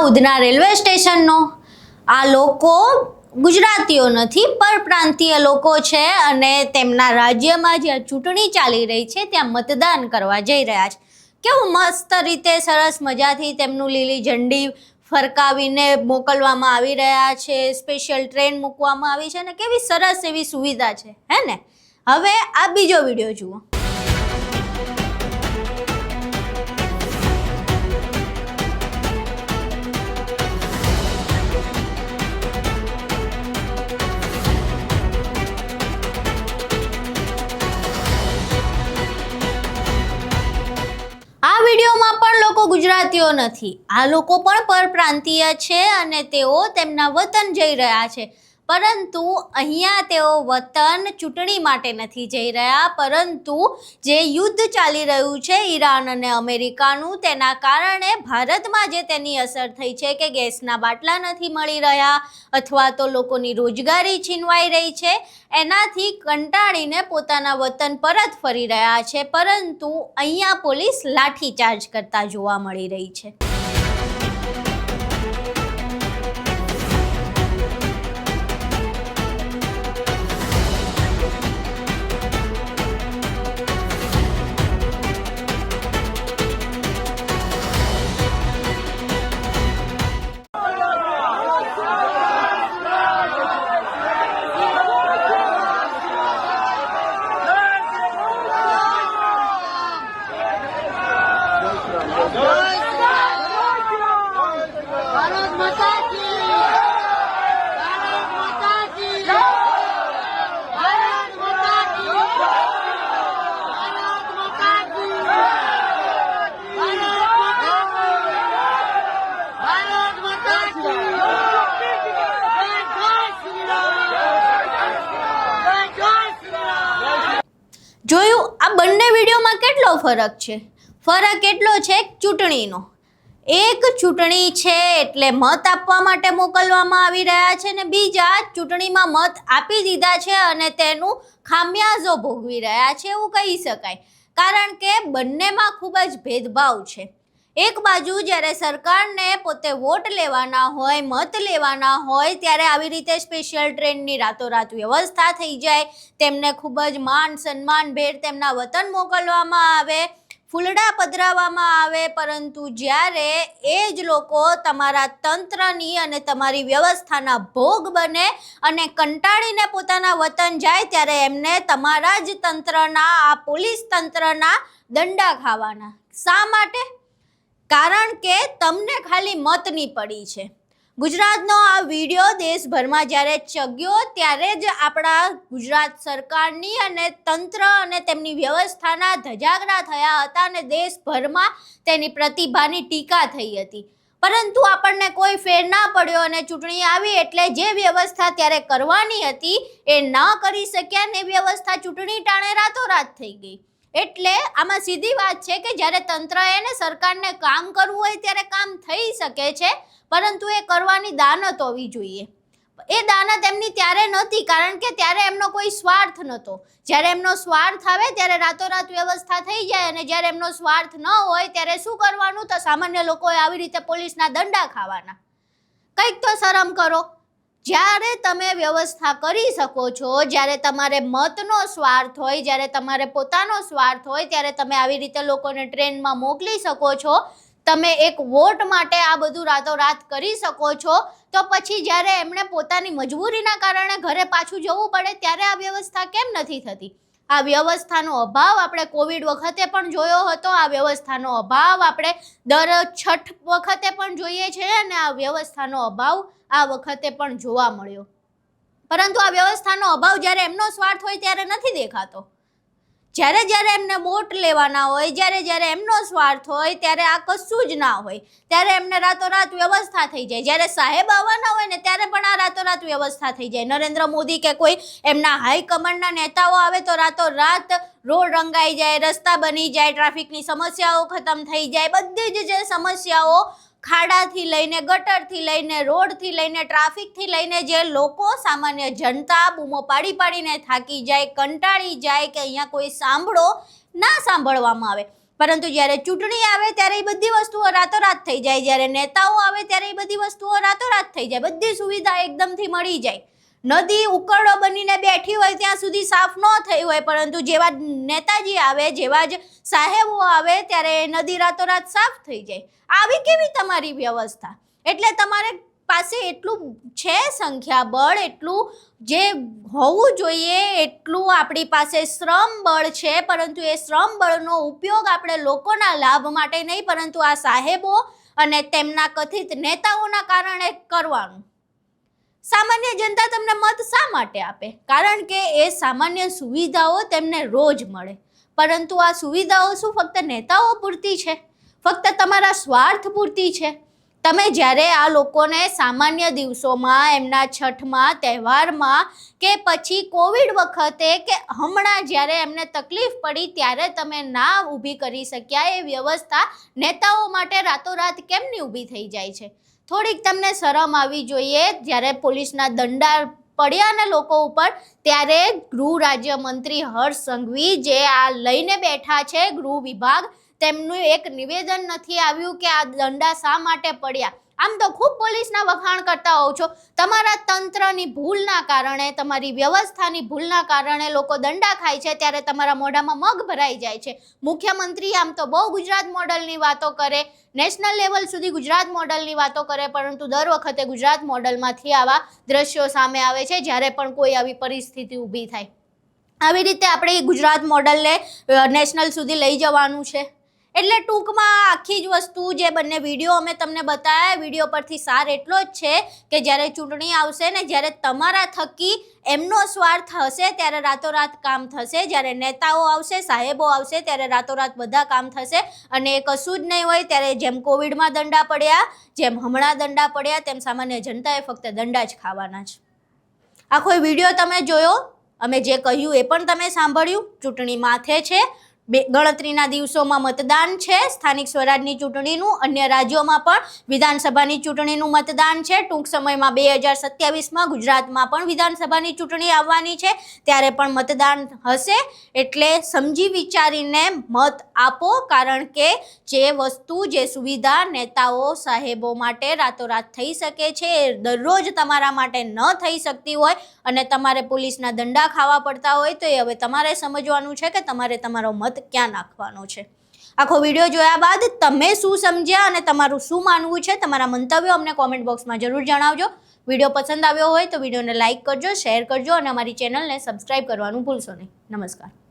Udhna railway સ્ટેશનનો। આ લોકો ગુજરાતીઓ નથી, પરપ્રાંતીય લોકો છે અને તેમના રાજ્યમાં જ્યાં ચૂંટણી ચાલી રહી છે ત્યાં મતદાન કરવા જઈ રહ્યા છે। કેવું મસ્ત રીતે સરસ મજાથી તેમનું લીલી ઝંડી ફરકાવીને મોકલવામાં આવી રહ્યા છે, સ્પેશિયલ ટ્રેન મૂકવામાં આવી છે અને કેવી સરસ એવી સુવિધા છે, હે ને। હવે આ બીજો વિડીયો જુઓ। આ વિડીયોમાં પણ લોકો ગુજરાતીઓ નથી, આ લોકો પણ પરપ્રાંતીય છે અને તેઓ તેમના વતન જઈ રહ્યા છે, પરંતુ અહીંયા તેઓ વતન ચૂંટણી માટે નથી જઈ રહ્યા, પરંતુ જે યુદ્ધ ચાલી રહ્યું છે ઈરાન અને અમેરિકાનું, તેના કારણે ભારતમાં જે તેની અસર થઈ છે કે ગેસના બાટલા નથી મળી રહ્યા અથવા તો લોકોની રોજગારી છીનવાઈ રહી છે, એનાથી કંટાળીને પોતાના વતન પરત ફરી રહ્યા છે, પરંતુ અહીંયા પોલીસ લાઠીચાર્જ કરતા જોવા મળી રહી છે। જોયું આ બંને વિડીયોમાં કેટલો ફરક છે? ફરક એટલો છે ચૂંટણીનો। એક ચૂંટણી છે એટલે મત આપવા માટે મોકલવામાં આવી રહ્યા છે ને બીજા ચૂંટણીમાં મત આપી દીધા છે અને તેનું ખામિયાજો ભોગવી રહ્યા છે એવું કહી શકાય, કારણ કે બંનેમાં ખૂબ જ ભેદભાવ છે। એક બાજુ જ્યારે સરકારને પોતે વોટ લેવાના હોય, મત લેવાના હોય, ત્યારે આવી રીતે સ્પેશિયલ ટ્રેનની રાતોરાત વ્યવસ્થા થઈ જાય, તેમને ખૂબ જ માન સન્માનભેર તેમના વતન મોકલવામાં આવે, ફૂલડા પધરાવવામાં આવે, પરંતુ જ્યારે એ જ લોકો તમારા તંત્રની અને તમારી વ્યવસ્થાના ભોગ બને અને કંટાળીને પોતાના વતન જાય, ત્યારે એમને તમારા જ તંત્રના, આ પોલીસ તંત્રના દંડા ખાવાના। શા માટે? કારણ કે તમને ખાલી મતની પડી છે। ગુજરાતનો આ વિડીયો દેશભરમાં જ્યારે ચગ્યો ત્યારે જ આપણા ગુજરાત સરકારની અને તંત્ર અને તેમની વ્યવસ્થાના ધજાગરા થયા હતા અને દેશભરમાં તેની પ્રતિભાની ટીકા થઈ હતી, પરંતુ આપણને કોઈ ફેર ના પડ્યો અને ચૂંટણી આવી એટલે જે વ્યવસ્થા ત્યારે કરવાની હતી એ ન કરી શક્યા ને વ્યવસ્થા ચૂંટણી ટાણે રાતોરાત થઈ ગઈ। એટલે આમાં સીધી વાત છે કે જ્યારે તંત્રએ ને સરકારને કામ કરવું હોય ત્યારે કામ થઈ શકે છે, પરંતુ એ કરવાની દાનત હોવી જોઈએ। એ દાનત એમની ત્યારે નહોતી, કારણ કે ત્યારે એમનો કોઈ સ્વાર્થ નહોતો। જ્યારે એમનો સ્વાર્થ આવે ત્યારે રાતોરાત વ્યવસ્થા થઈ જાય અને જ્યારે એમનો સ્વાર્થ ન હોય ત્યારે શું કરવાનું? તો સામાન્ય લોકોએ આવી રીતે પોલીસના દંડા ખાવાના। કંઈક તો શરમ કરો। જ્યારે તમે વ્યવસ્થા કરી શકો છો, જ્યારે તમારે મતનો સ્વાર્થ હોય, જ્યારે તમારે પોતાનો સ્વાર્થ હોય, ત્યારે તમે આવી રીતે લોકોને ટ્રેનમાં મોકલી શકો છો, તમે એક વોટ માટે આ બધું રાતોરાત કરી શકો છો, તો પછી જ્યારે એમણે પોતાની મજબૂરીના કારણે ઘરે પાછું જવું પડે ત્યારે આ વ્યવસ્થા કેમ નથી થતી? આ વ્યવસ્થાનો અભાવ આપણે કોવિડ વખતે પણ જોયો હતો, આ વ્યવસ્થાનો અભાવ આપણે દર છઠ વખતે પણ જોઈએ છીએ અને આ વ્યવસ્થાનો અભાવ આ વખતે પણ જોવા મળ્યો, પરંતુ આ વ્યવસ્થાનો અભાવ જ્યારે એમનો સ્વાર્થ હોય ત્યારે નથી દેખાતો। જ્યારે જ્યારે એમને વોટ લેવાના હોય, જ્યારે એમનો સ્વાર્થ હોય ત્યારે આ કશું જ ના હોય, ત્યારે એમને રાતોરાત વ્યવસ્થા થઈ જાય। જ્યારે સાહેબ આવવાના હોય ને ત્યારે પણ આ રાતોરાત વ્યવસ્થા થઈ જાય। નરેન્દ્ર મોદી કે કોઈ એમના હાઈકમાન્ડના નેતાઓ આવે તો રાતોરાત રોડ રંગાઈ જાય, રસ્તા બની જાય, ટ્રાફિકની સમસ્યાઓ ખતમ થઈ જાય, બધી જ જે સમસ્યાઓ ખાડાથી લઈને, ગટરથી લઈને, રોડથી લઈને, ટ્રાફિકથી લઈને જે લોકો સામાન્ય જનતા બૂમો પાડી પાડીને થાકી જાય, કંટાળી જાય કે અહીંયા કોઈ સાંભળો ના સાંભળવામાં આવે, પરંતુ જ્યારે ચૂંટણી આવે ત્યારે એ બધી વસ્તુઓ રાતોરાત થઈ જાય, જ્યારે નેતાઓ આવે ત્યારે એ બધી વસ્તુઓ રાતોરાત થઈ જાય, બધી સુવિધા એકદમથી મળી જાય. નદી ઉકરડો બનીને બેઠી હોય ત્યાં સુધી સાફ ન થઈ હોય, પરંતુ જેવા નેતાજી આવે, જેવા જ સાહેબો આવે ત્યારે નદી રાતોરાત સાફ થઈ જાય. આવી કેવી તમારી વ્યવસ્થા? એટલે તમારે પાસે એટલું છે સંખ્યાબળ, એટલું જે હોવું જોઈએ એટલું આપણી પાસે શ્રમ બળ છે, પરંતુ એ શ્રમ બળનો ઉપયોગ આપણે લોકોના લાભ માટે નહીં, પરંતુ આ સાહેબો અને તેમના કથિત નેતાઓના કારણે કરવાનું. સામાન્ય જનતા તમને મત શા માટે આપે? કારણ કે એ સામાન્ય સુવિધાઓ તેમને રોજ મળે. પરંતુ આ સુવિધાઓ શું ફક્ત નેતાઓ પૂરતી છે? ફક્ત તમારા સ્વાર્થ પૂરતી છે? તમે જ્યારે આ લોકોને સામાન્ય દિવસોમાં, એમના છઠમાં, તહેવારમાં કે પછી કોવિડ વખતે કે હમણાં જ્યારે એમને તકલીફ પડી ત્યારે તમે ના ઊભી કરી શક્યા, એ વ્યવસ્થા નેતાઓ માટે રાતોરાત કેમની ઊભી થઈ જાય છે? થોડીક તમને શરમ આવી જોઈએ. જ્યારે પોલીસના દંડા પડ્યા ને લોકો ઉપર, ત્યારે ગૃહ રાજ્યમંત્રી હર્ષ સંઘવી જે આ લઈને બેઠા છે ગૃહ વિભાગ, તેમનું એક નિવેદન નથી આવ્યું કે આ દંડા શા માટે પડ્યા. આમ તો ખૂબ પોલીસના વખાણ કરતા હોવ છો. તમારા તંત્રની ભૂલના કારણે, તમારી વ્યવસ્થાની ભૂલના કારણે લોકો દંડા ખાય છે ત્યારે તમારા મોઢામાં મગ ભરાઈ જાય છે. મુખ્યમંત્રી આમ તો બહુ ગુજરાત મોડલની વાતો કરે, નેશનલ લેવલ સુધી ગુજરાત મોડલની વાતો કરે, પરંતુ દર વખતે ગુજરાત મોડલમાંથી આવા દ્રશ્યો સામે આવે છે જ્યારે પણ કોઈ આવી પરિસ્થિતિ ઊભી થાય. આવી રીતે આપણે ગુજરાત મોડલને નેશનલ સુધી લઈ જવાનું છે. એટલે ટૂંકમાં આખી જ વસ્તુ, જે બંને વિડીયો અમે તમને બતાવ્યા, વિડીયો પરથી સાર એટલો જ છે કે જ્યારે ચૂંટણી આવશે ને જ્યારે તમારા થકી એમનો સ્વાર્થ હશે ત્યારે રાતોરાત કામ થશે. જ્યારે નેતાઓ આવશે, સાહેબો આવશે ત્યારે રાતોરાત બધા કામ થશે. અને એ કશું જ નહીં હોય ત્યારે જેમ કોવિડમાં દંડા પડ્યા, જેમ હમણાં દંડા પડ્યા, તેમ સામાન્ય જનતાએ ફક્ત દંડા જ ખાવાના છે. આખો વિડીયો તમે જોયો, અમે જે કહ્યું એ પણ તમે સાંભળ્યું. ચૂંટણી માથે છે, ગણતરીના દિવસોમાં મતદાન છે, સ્થાનિક સ્વરાજની ચૂંટણીનું, અન્ય રાજ્યોમાં પણ વિધાનસભાની ચૂંટણીનું મતદાન છે. ટૂંક સમયમાં 2027માં ગુજરાતમાં પણ વિધાનસભાની ચૂંટણી આવવાની છે, ત્યારે પણ મતદાન હશે. એટલે સમજી વિચારીને મત આપો, કારણ કે જે વસ્તુ, જે સુવિધા નેતાઓ સાહેબો માટે રાતોરાત થઈ શકે છે, એ દરરોજ તમારા માટે ન થઈ શકતી હોય અને તમારે પોલીસના દંડા ખાવા પડતા હોય, તો એ હવે તમારે સમજવાનું છે કે તમારે તમારો મત ક્યાં નાખવાનો છે. આખો વિડીયો જોયા બાદ તમે શું સમજ્યા અને તમારું શું માનવું છે, તમારા મંતવ્યો અમને કોમેન્ટ બોક્સમાં જરૂર જણાવજો. વિડીયો પસંદ આવ્યો હોય તો વિડીયોને લાઇક કરજો, શેર કરજો અને અમારી ચેનલને સબસ્ક્રાઇબ કરવાનું ભૂલશો નહીં. નમસ્કાર.